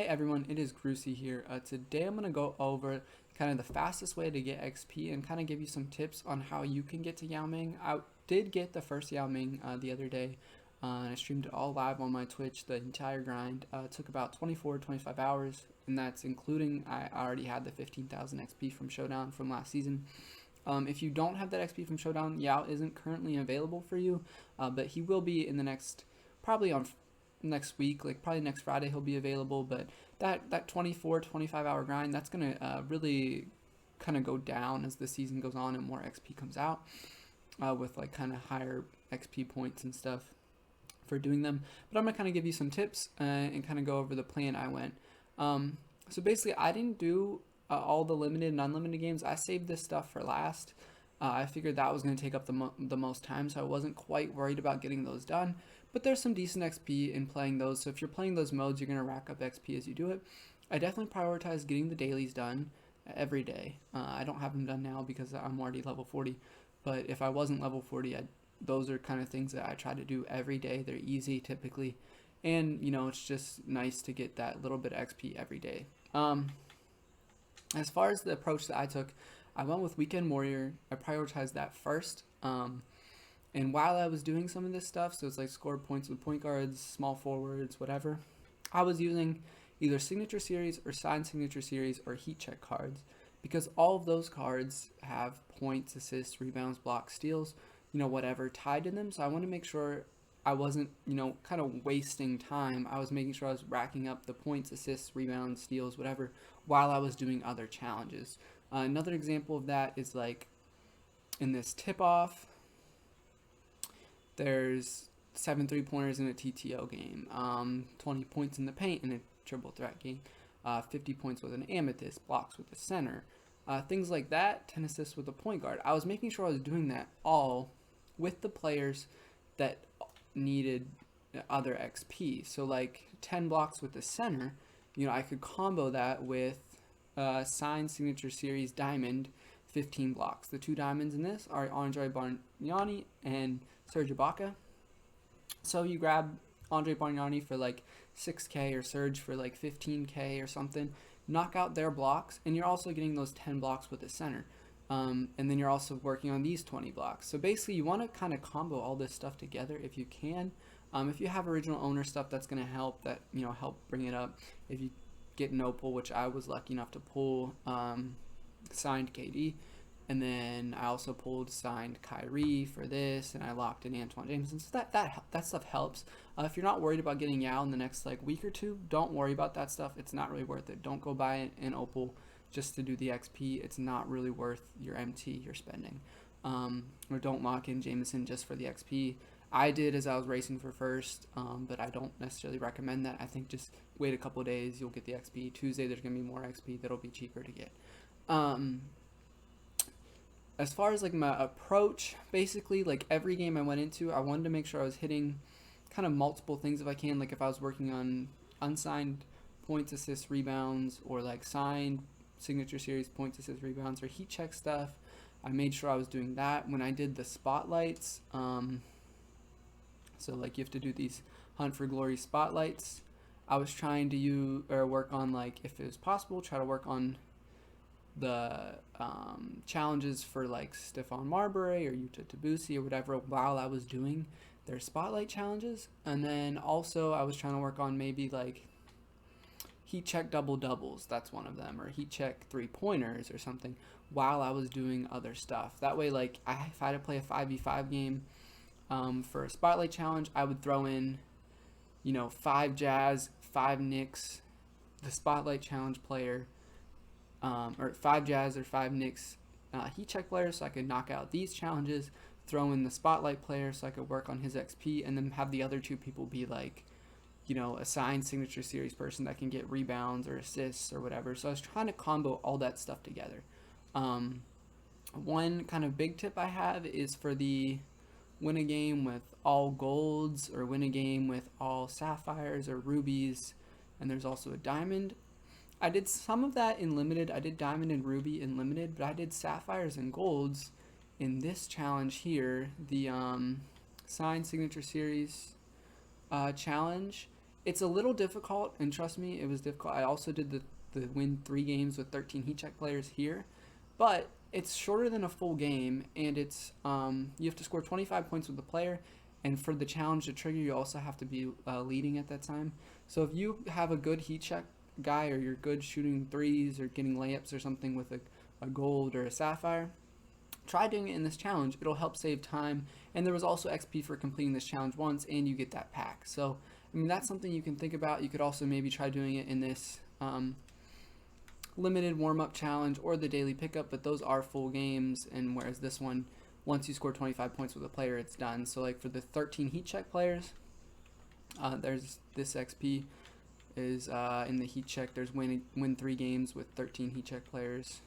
Hey everyone, it is Grucy here. Today I'm going to go over kind of the fastest way to get XP and kind of give you some tips on how you can get to Yao Ming. I did get the first Yao Ming the other day, and I streamed it all live on my Twitch. The entire grind took about 25 hours, and that's including I already had the 15,000 XP from Showdown from last season. If you don't have that XP from Showdown, Yao isn't currently available for you, but he will be in the probably on next week, like probably next Friday he'll be available. But that 25 hour grind, that's gonna really kind of go down as the season goes on and more XP comes out, with like kind of higher XP points and stuff for doing them. But I'm gonna kind of give you some tips and kind of go over the plan I went. So basically I didn't do all the limited and unlimited games. I saved this stuff for last. I figured that was going to take up the most time, so I wasn't quite worried about getting those done. But there's some decent XP in playing those, so if you're playing those modes, you're going to rack up XP as you do it. I definitely prioritize getting the dailies done every day. I don't have them done now because I'm already level 40, but if I wasn't level 40, those are kind of things that I try to do every day. They're easy typically, and you know, it's just nice to get that little bit of XP every day. As far as the approach that I took, I went with Weekend Warrior. I prioritized that first. And while I was doing some of this stuff, so it's like score points with point guards, small forwards, whatever, I was using either Signature Series or Signed Signature Series or Heat Check cards, because all of those cards have points, assists, rebounds, blocks, steals, you know, whatever tied to them. So I want to make sure I wasn't, you know, kind of wasting time. I was making sure I was racking up the points, assists, rebounds, steals, whatever, while I was doing other challenges. Another example of that is like in this tip-off, there's 7 3-pointers in a TTO game, 20 points in the paint in a triple threat game, 50 points with an amethyst, blocks with the center, things like that, 10 assists with a point guard. I was making sure I was doing that all with the players that needed other XP. So like 10 blocks with the center, you know, I could combo that with Signed Signature Series Diamond 15 blocks. The two diamonds in this are Andre Bargnani and Serge Ibaka. So you grab Andre Bargnani for like 6k or Serge for like 15k or something, knock out their blocks, and you're also getting those 10 blocks with the center. And then you're also working on these 20 blocks. So basically you want to kind of combo all this stuff together if you can. If you have original owner stuff, that's going to help, that, you know, help bring it up. If you get an Opal, which I was lucky enough to pull, signed KD, and then I also pulled signed Kyrie for this, and I locked in Antoine Jameson. So that stuff helps. If you're not worried about getting Yao in the next like week or two, don't worry about that stuff. It's not really worth it. Don't go buy an Opal just to do the XP. It's not really worth your MT you're spending. Or don't lock in Jameson just for the XP. I did as I was racing for first, but I don't necessarily recommend that. I think just wait a couple days, you'll get the XP. Tuesday there's going to be more XP that'll be cheaper to get. As far as like my approach, basically like every game I went into, I wanted to make sure I was hitting kind of multiple things if I can. Like if I was working on unsigned points, assists, rebounds, or like signed Signature Series points, assists, rebounds, or heat check stuff, I made sure I was doing that. When I did the spotlights, so like you have to do these Hunt for Glory spotlights, I was trying to work on, like, if it was possible, try to work on the challenges for like Stephon Marbury or Yuta Tabusi or whatever while I was doing their spotlight challenges. And then also I was trying to work on maybe like heat check double doubles, that's one of them, or heat check 3-pointers or something while I was doing other stuff. That way, like if I had to play a 5v5 game for a spotlight challenge, I would throw in, you know, 5 Jazz, 5 Knicks, the spotlight challenge player, or 5 Jazz or 5 Knicks heat check players, so I could knock out these challenges, throw in the spotlight player so I could work on his XP, and then have the other 2 people be like, you know, a signed Signature Series person that can get rebounds or assists or whatever. So I was trying to combo all that stuff together. One kind of big tip I have is for the win a game with all golds or win a game with all sapphires or rubies, and there's also a diamond. I did some of that in limited. I did diamond and ruby in limited, but I did sapphires and golds in this challenge here, the signed Signature Series challenge. It's a little difficult, and trust me, it was difficult. I also did the win 3 games with 13 heat check players here, but it's shorter than a full game, and it's you have to score 25 points with the player, and for the challenge to trigger, you also have to be leading at that time. So if you have a good heat check guy, or you're good shooting threes or getting layups or something with a gold or a sapphire, try doing it in this challenge. It'll help save time, and there was also XP for completing this challenge once, and you get that pack. So I mean, that's something you can think about. You could also maybe try doing it in this limited warm-up challenge or the daily pickup, but those are full games, and whereas this one, once you score 25 points with a player, it's done. So like for the 13 heat check players, there's this XP is in the heat check. There's win 3 games with 13 heat check players.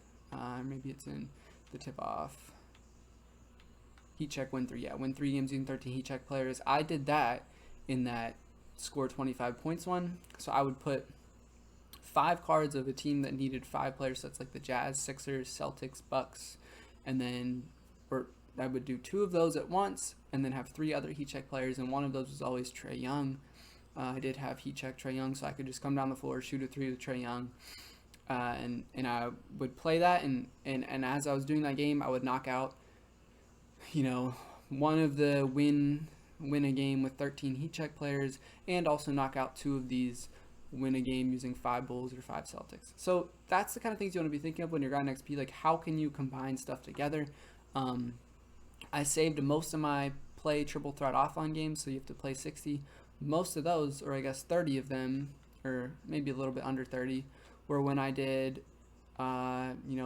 Maybe it's in the tip off. Heat check win 3, yeah, win 3 games using 13 heat check players. I did that in that score 25 points one. So I would put 5 cards of a team that needed 5 players. So that's like the Jazz, Sixers, Celtics, Bucks, and then I would do 2 of those at once, and then have 3 other heat check players, and one of those was always Trae Young. I did have heat check Trae Young, so I could just come down the floor, shoot a 3 with Trae Young, and I would play that, and as I was doing that game, I would knock out, one of the win a game with 13 heat check players, and also knock out 2 of these win a game using 5 Bulls or 5 Celtics. So that's the kind of things you want to be thinking of when you're grinding XP. Like, how can you combine stuff together? I saved most of my play triple threat offline games, so you have to play 60. Most of those, or I guess 30 of them, or maybe a little bit under 30, were when I did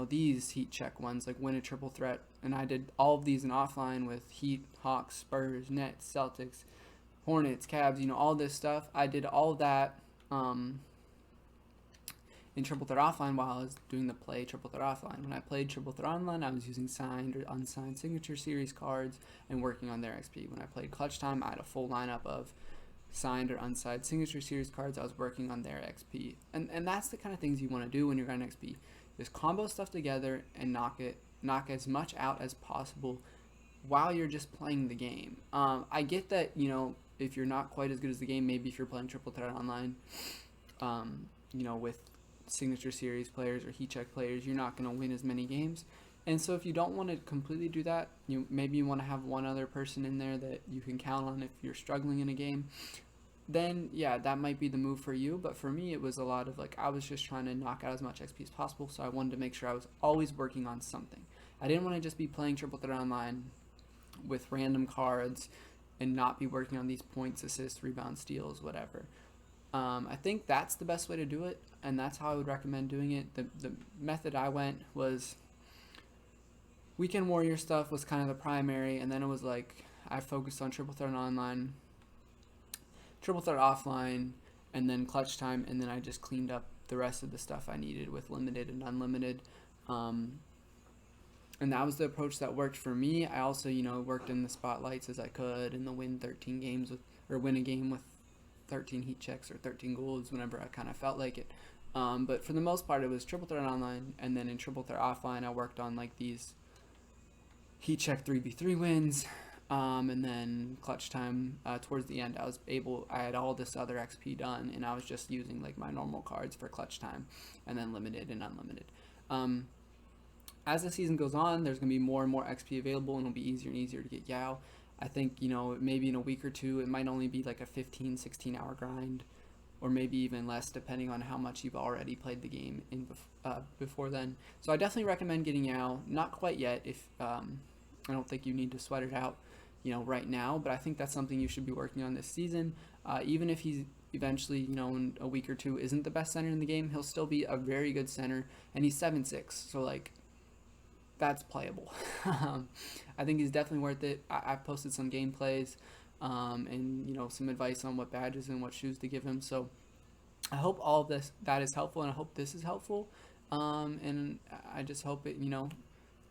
these heat check ones, like win a triple threat, and I did all of these in offline with Heat, Hawks, Spurs, Nets, Celtics, Hornets, Cavs, all this stuff. I did all of that in triple threat offline while I was doing the play triple threat offline. When I played triple threat online, I was using signed or unsigned signature series cards and working on their XP. When I played clutch time, I had a full lineup of signed or unsigned signature series cards. I was working on their XP, and that's the kind of things you want to do when you're grinding XP. Just combo stuff together and knock as much out as possible while you're just playing the game. I get that, if you're not quite as good as the game, maybe if you're playing triple threat online, with signature series players or heat check players, you're not going to win as many games. And so if you don't want to completely do that, maybe you want to have one other person in there that you can count on if you're struggling in a game, then yeah, that might be the move for you. But for me, it was a lot of I was just trying to knock out as much XP as possible, so I wanted to make sure I was always working on something. I didn't want to just be playing triple threat online with random cards and not be working on these points, assists, rebounds, steals, whatever. I think that's the best way to do it, and that's how I would recommend doing it. The method I went was Weekend Warrior stuff was kind of the primary, and then it was I focused on triple threat online, triple threat offline, and then clutch time, and then I just cleaned up the rest of the stuff I needed with limited and unlimited. And that was the approach that worked for me. I also, worked in the spotlights as I could, and the win a game with 13 heat checks or 13 golds whenever I kind of felt like it. But for the most part, it was triple threat online, and then in triple threat offline, I worked on these heat check 3v3 wins, and then clutch time. Towards the end, I had all this other XP done, and I was just using my normal cards for clutch time, and then limited and unlimited. As the season goes on, there's going to be more and more XP available, and it'll be easier and easier to get Yao. I think, maybe in a week or two, it might only be a 15, 16 hour grind, or maybe even less, depending on how much you've already played the game before then. So I definitely recommend getting Yao. Not quite yet, I don't think you need to sweat it out, right now, but I think that's something you should be working on this season. Even if he's eventually, in a week or two isn't the best center in the game, he'll still be a very good center, and he's 7'6", so that's playable. I think he's definitely worth it. I've posted some gameplays and some advice on what badges and what shoes to give him. So I hope all of that is helpful, and I hope this is helpful. And I just hope it,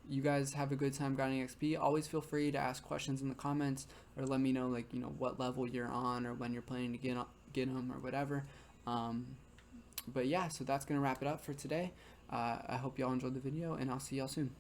you guys have a good time grinding XP. Always feel free to ask questions in the comments, or let me know what level you're on, or when you're planning to get them, or whatever. But yeah, so that's gonna wrap it up for today. I hope y'all enjoyed the video, and I'll see y'all soon.